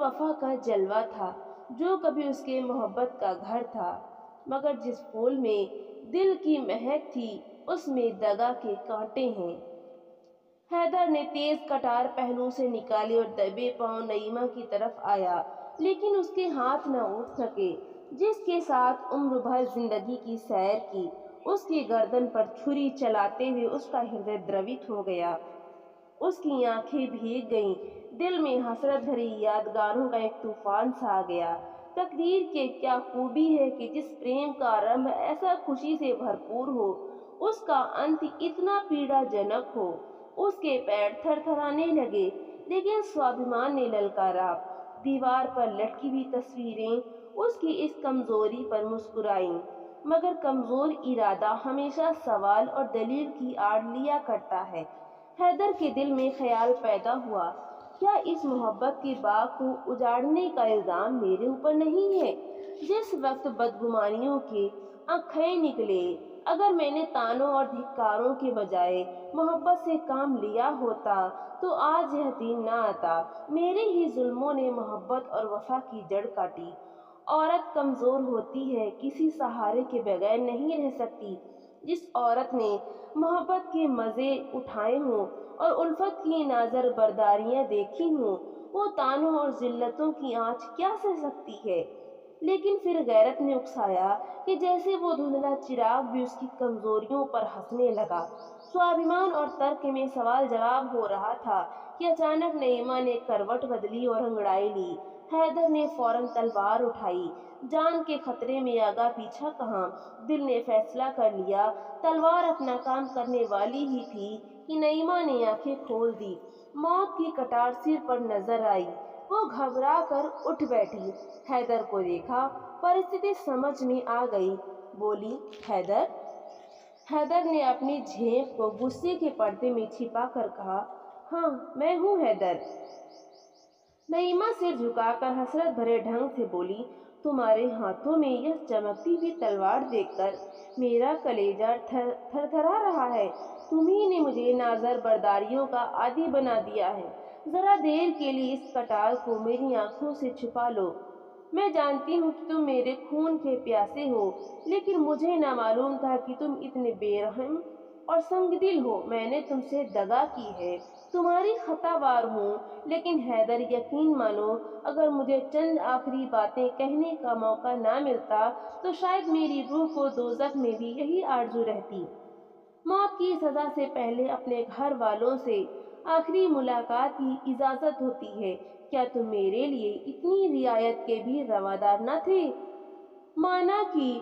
وفا کا جلوہ تھا جو کبھی اس کے محبت کا گھر تھا، مگر جس پھول میں دل کی مہک تھی اس میں دغا کے کانٹے ہیں۔ حیدر نے تیز کٹار پہلو سے نکالی اور دبے پاؤں نعیمہ کی طرف آیا، لیکن اس کے ہاتھ نہ اٹھ سکے۔ جس کے ساتھ عمر بھر زندگی کی سیر کی، اس کی گردن پر چھری چلاتے ہوئے اس کا ہردے دروت ہو گیا۔ اس کی آنکھیں بھیگ گئیں، دل میں حسرت بھری یادگاروں کا ایک طوفان سا گیا۔ تقدیر کی کیا خوبی ہے کہ جس پریم کا آرمبھ ایسا خوشی سے بھرپور ہو، اس کا انت اتنا پیڑا جنک ہو۔ اس کے پیر تھر تھرانے لگے، لیکن سوابھیمان نے للکارا۔ دیوار پر لٹکی ہوئی تصویریں اس کی اس کمزوری پر مسکرائیں، مگر کمزور ارادہ ہمیشہ سوال اور دلیل کی آڑ لیا کرتا ہے۔ حیدر کے دل میں خیال پیدا ہوا، کیا اس محبت کے باغ کو اجاڑنے کا الزام میرے اوپر نہیں ہے؟ جس وقت بدگمانیوں کے آنکھیں نکلے، اگر میں نے تانوں اور دھکاروں کے بجائے محبت سے کام لیا ہوتا تو آج یہ دن نہ آتا۔ میرے ہی ظلموں نے محبت اور وفا کی جڑ کاٹی۔ عورت کمزور ہوتی ہے، کسی سہارے کے بغیر نہیں رہ سکتی۔ جس عورت نے محبت کے مزے اٹھائے ہوں اور الفت کی ناظر برداریاں دیکھی ہوں، وہ تانوں اور ذلتوں کی آنچ کیا سہ سکتی ہے؟ لیکن پھر غیرت نے اکسایا کہ جیسے وہ دھندلا چراغ بھی اس کی کمزوریوں پر ہنسنے لگا۔ سوابھیمان اور ترک میں سوال جواب ہو رہا تھا کہ اچانک نعیمہ نے کروٹ بدلی اور انگڑائی لی۔ حیدر نے فوراً تلوار اٹھائی۔ جان کے خطرے میں آگا پیچھا کہاں، دل نے فیصلہ کر لیا۔ تلوار اپنا کام کرنے والی ہی تھی کہ نعیمہ نے آنکھیں کھول دی۔ موت کی کٹار سر پر نظر آئی، وہ گھبرا کر اٹھ بیٹھی۔ حیدر کو دیکھا، پرستھتی سمجھ میں آ گئی، بولی، حیدر؟ حیدر نے اپنی جھیپ کو غصے کے پردے میں چھپا کر کہا، ہاں میں ہوں حیدر۔ نعیمہ سر جھکا کر حسرت بھرے ڈھنگ سے بولی، تمہارے ہاتھوں میں یہ چمکتی ہوئی تلوار دیکھ کر میرا کلیجہ تھر تھرا رہا ہے۔ تمہیں نے مجھے ناظر برداریوں کا عادی بنا دیا ہے۔ ذرا دیر کے لیے اس کٹار کو میری آنکھوں سے چھپا لو۔ میں جانتی ہوں کہ تم میرے خون کے پیاسے ہو، لیکن مجھے نہ معلوم تھا کہ تم اتنے بے رحم اور سنگ دل ہو۔ میں نے تم سے دغا کی ہے، تمہاری خطا بار ہوں، لیکن حیدر یقین مانو، اگر مجھے چند آخری باتیں کہنے کا موقع نہ ملتا تو شاید میری روح کو دوزخ میں بھی یہی آرزو رہتی۔ موت کی سزا سے پہلے اپنے گھر والوں سے آخری ملاقات کی اجازت ہوتی ہے۔ کیا تم میرے لیے اتنی رعایت کے بھی روادار نہ تھے؟ مانا کہ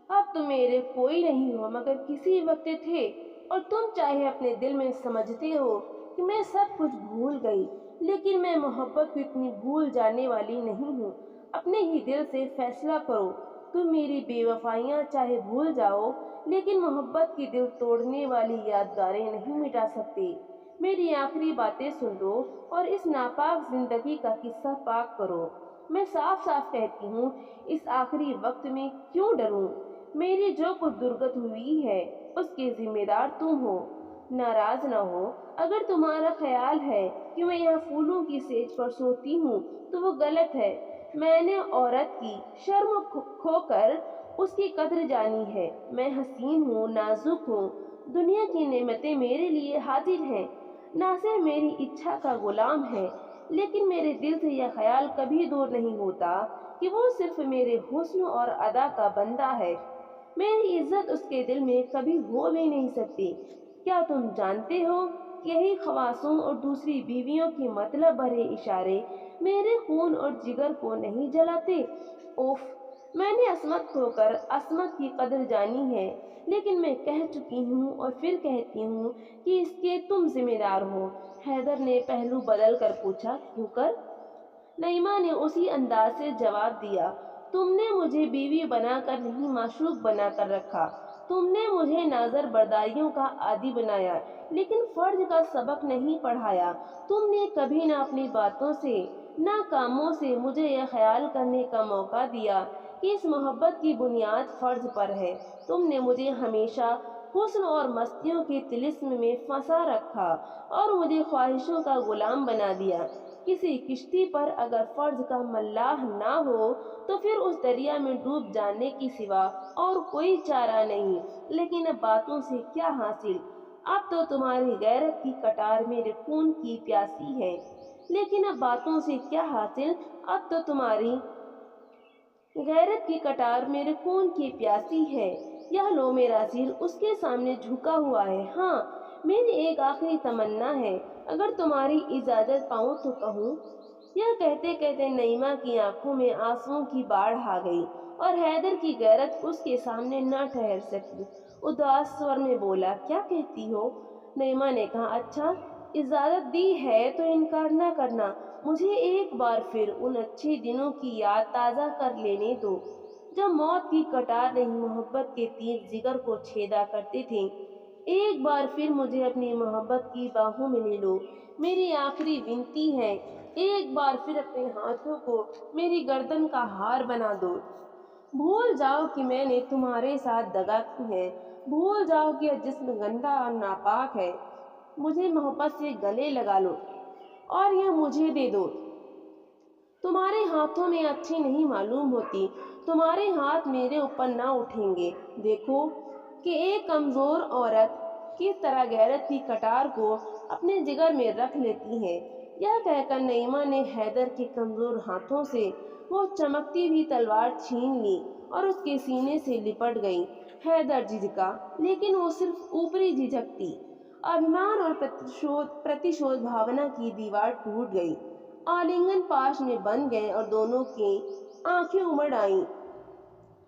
اب تم میرے کوئی نہیں ہو، مگر کسی وقت تھے، اور تم چاہے اپنے دل میں سمجھتے ہو کہ میں سب کچھ بھول گئی، لیکن میں محبت کو اتنی بھول جانے والی نہیں ہوں۔ اپنے ہی دل سے فیصلہ کرو، تم میری بے وفائیاں چاہے بھول جاؤ، لیکن محبت کی دل توڑنے والی یادگاریں نہیں مٹا سکتے۔ میری آخری باتیں سن لو اور اس ناپاک زندگی کا قصہ پاک کرو۔ میں صاف صاف کہتی ہوں، اس آخری وقت میں کیوں ڈروں؟ میری جو کچھ درگت ہوئی ہے اس کے ذمہ دار تم ہو۔ ناراض نہ ہو، اگر تمہارا خیال ہے کہ میں یہاں پھولوں کی سیج پر سوتی ہوں تو وہ غلط ہے۔ میں نے عورت کی شرم کھو کر اس کی قدر جانی ہے۔ میں حسین ہوں، نازک ہوں، دنیا کی نعمتیں میرے لیے حاضر ہیں، ناصر میری اچھا کا غلام ہے، لیکن میرے دل سے یہ خیال کبھی دور نہیں ہوتا کہ وہ صرف میرے حسن اور ادا کا بندہ ہے۔ میری عزت اس کے دل میں کبھی ہو بھی نہیں سکتی۔ کیا تم جانتے ہو کہ یہی خواصوں اور دوسری بیویوں کے مطلب بھرے اشارے میرے خون اور جگر کو نہیں جلاتے؟ اوف، میں نے عصمت کھو کر عصمت کی قدر جانی ہے، لیکن میں کہہ چکی ہوں اور پھر کہتی ہوں کہ اس کے تم ذمہ دار ہو۔ حیدر نے پہلو بدل کر پوچھا، کیوں کر؟ نعیمہ نے اسی انداز سے جواب دیا، تم نے مجھے بیوی بنا کر نہیں معشوق بنا کر رکھا۔ تم نے مجھے ناظر برداریوں کا عادی بنایا، لیکن فرض کا سبق نہیں پڑھایا۔ تم نے کبھی نہ اپنی باتوں سے نہ کاموں سے مجھے یہ خیال کرنے کا موقع دیا کہ اس محبت کی بنیاد فرض پر ہے۔ تم نے مجھے ہمیشہ حسن اور مستیوں کے طلسم میں پھنسا رکھا اور مجھے خواہشوں کا غلام بنا دیا۔ کسی کشتی پر اگر فرض کا ملاح نہ ہو تو پھر اس دریا میں ڈوب جانے کی سوا اور کوئی چارہ نہیں۔ لیکن اب باتوں سے کیا حاصل؟ اب تو تمہاری غیرت کی کٹار میرے خون کی پیاسی ہے۔ لیکن اب باتوں سے کیا حاصل؟ اب تو تمہاری غیرت کی کٹار میرے خون کی پیاسی ہے۔ یہ لو میرا سر اس کے سامنے جھکا ہوا ہے۔ ہاں، میری ایک آخری تمنا ہے، اگر تمہاری اجازت پاؤں تو کہوں۔ یہ کہتے کہتے نعیمہ کی آنکھوں میں آنسوؤں کی باڑھ آ گئی اور حیدر کی غیرت اس کے سامنے نہ ٹھہر سکی۔ اداس سور میں بولا، کیا کہتی ہو؟ نعیمہ نے کہا، اچھا، اجازت دی ہے تو انکار نہ کرنا۔ مجھے ایک بار پھر ان اچھے دنوں کی یاد تازہ کر لینے دو جب موت کی کٹار نہیں محبت کے تیر جگر کو چھیدا کرتے تھے۔ ایک بار پھر مجھے اپنی محبت کی باہوں میں لے لو۔ میری آخری ونتی ہے، ایک بار پھر اپنے ہاتھوں کو میری گردن کا ہار بنا دو۔ بھول جاؤ کہ میں نے تمہارے ساتھ دغا کی ہے، بھول جاؤ کہ یہ جسم گندا اور ناپاک ہے۔ مجھے محبت سے گلے لگا لو اور یہ مجھے دے دو۔ تمہارے ہاتھوں میں اچھی نہیں معلوم ہوتی، تمہارے ہاتھ میرے اوپر نہ اٹھیں گے۔ دیکھو کہ ایک کمزور عورت کس طرح غیرت کی کٹار کو اپنے جگر میں رکھ لیتی ہے۔ یہ کہہ کر نعیمہ نے حیدر کے کمزور ہاتھوں سے وہ چمکتی ہوئی تلوار چھین لی اور اس کے سینے سے لپٹ گئی۔ حیدر جھجکا، لیکن وہ صرف اوپری جھجک تھی۔ ابھیمان اور پرتیشودھ بھاونا کی دیوار ٹوٹ گئی، آلنگن پاش میں بن گئے اور دونوں کی آنکھیں امڑ آئیں۔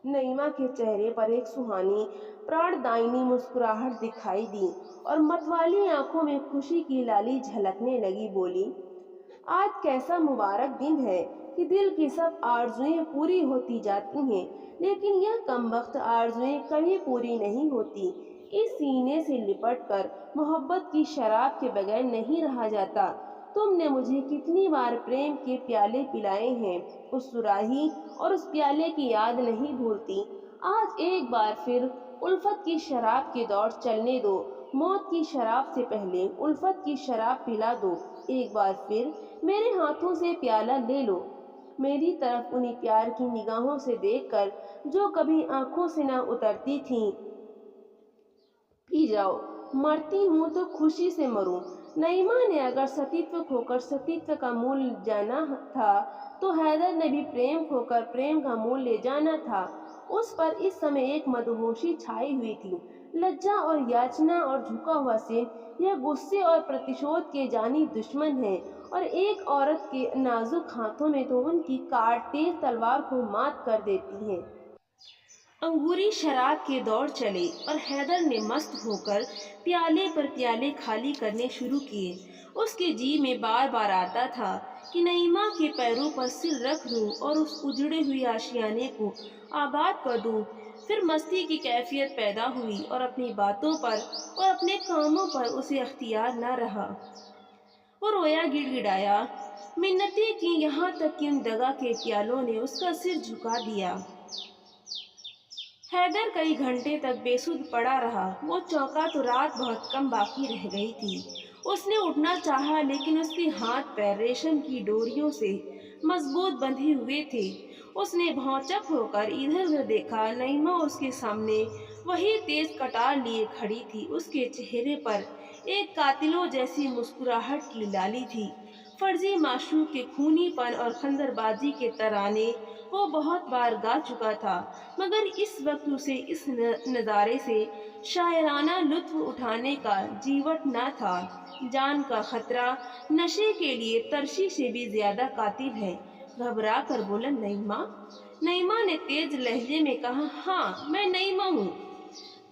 نعیمہ کے چہرے پر ایک سہانی پراڑ دائنی مسکراہٹ دکھائی دی اور متوالی آنکھوں میں خوشی کی لالی جھلکنے لگی۔ بولی، آج کیسا مبارک دن ہے کہ دل کی سب آرزوئیں پوری ہوتی جاتی ہیں، لیکن یہ کمبخت آرزوئیں کبھی پوری نہیں ہوتی۔ اس سینے سے لپٹ کر محبت کی شراب کے بغیر نہیں رہا جاتا۔ تم نے مجھے کتنی بار پریم کے پیالے پلائے ہیں، اس صراحی اور اس پیالے کی یاد نہیں بھولتی۔ آج ایک بار پھر الفت کی شراب کے دور چلنے دو، موت کی شراب سے پہلے الفت کی شراب پلا دو۔ ایک بار پھر میرے ہاتھوں سے پیالہ لے لو، میری طرف انہی پیار کی نگاہوں سے دیکھ کر جو کبھی آنکھوں سے نہ اترتی تھیں۔ پی جاؤ، مرتی ہوں تو خوشی سے مروں۔ نعیمہ نے اگر ستیتو کھو کر ستیتو کا مول جانا تھا تو حیدر نے بھی پریم کھو کر پریم کا مول لے جانا تھا۔ اس پر اس سمے ایک مدہوشی چھائی ہوئی تھی، لجا اور یاچنا اور جھکا ہوا سر۔ یہ غصے اور پرتیشودھ کے جانی دشمن ہیں اور ایک عورت کے نازک ہاتھوں میں تو ان کی کاٹ تیز تلوار کو مات کر دیتی ہیں۔ انگوری شراب کے دور چلے اور حیدر نے مست ہو کر پیالے پر پیالے خالی کرنے شروع کیے۔ اس کے جی میں بار بار آتا تھا کہ نعیمہ کے پیروں پر سر رکھ دوں اور اس اجڑے ہوئے آشیانے کو آباد کر دوں۔ پھر مستی کی کیفیت پیدا ہوئی اور اپنی باتوں پر اور اپنے کاموں پر اسے اختیار نہ رہا۔ وہ رویا، گڑ گڑایا، منتیں کی، یہاں تک کہ ان دغا کے پیالوں نے اس کا سر جھکا دیا۔ حیدر کئی گھنٹے تک بے سدھ پڑا رہا۔ وہ چونکا تو رات بہت کم باقی رہ گئی تھی۔ اس نے اٹھنا چاہا لیکن اس کے ہاتھ پیر ریشم کی ڈوریوں سے مضبوط بندھے ہوئے تھے۔ اس نے بھونچک ہو کر ادھر ادھر دیکھا۔ نعیمہ اس کے سامنے وہی تیز کٹار لیے کھڑی تھی۔ اس کے چہرے پر ایک قاتلوں جیسی مسکراہٹ کی لالی تھی۔ فرضی معشوق کے خونی پن اور خنجر بازی کے ترانے وہ بہت بار گا چکا تھا، مگر اس وقت اسے اس نظارے سے شاعرانہ لطف اٹھانے کا جیوٹ نہ تھا۔ جان کا خطرہ نشے کے لیے ترشی سے بھی زیادہ قاتل ہے۔ گھبرا کر بولا، نعیمہ؟ نعیمہ نے تیز لہجے میں کہا، ہاں، میں نعیمہ ہوں۔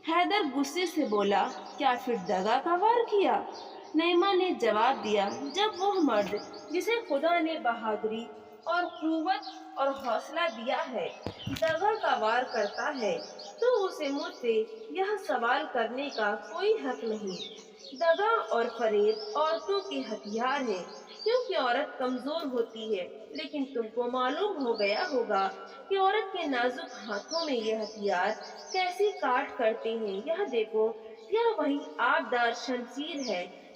حیدر غصے سے بولا، کیا پھر دغا کا وار کیا؟ نعیمہ نے جواب دیا، جب وہ مرد جسے خدا نے بہادری اور قوت اور حوصلہ دیا ہے دغا کا وار کرتا ہے تو اسے مجھ سے یہ سوال کرنے کا کوئی حق نہیں۔ دغا اور فریب عورتوں کے ہتھیار ہیں کیونکہ عورت کمزور ہوتی ہے، لیکن تم کو معلوم ہو گیا ہوگا کہ عورت کے نازک ہاتھوں میں یہ ہتھیار کیسی کاٹ کرتے ہیں۔ یہ دیکھو، یہ وہی آبدار شمشیر ہے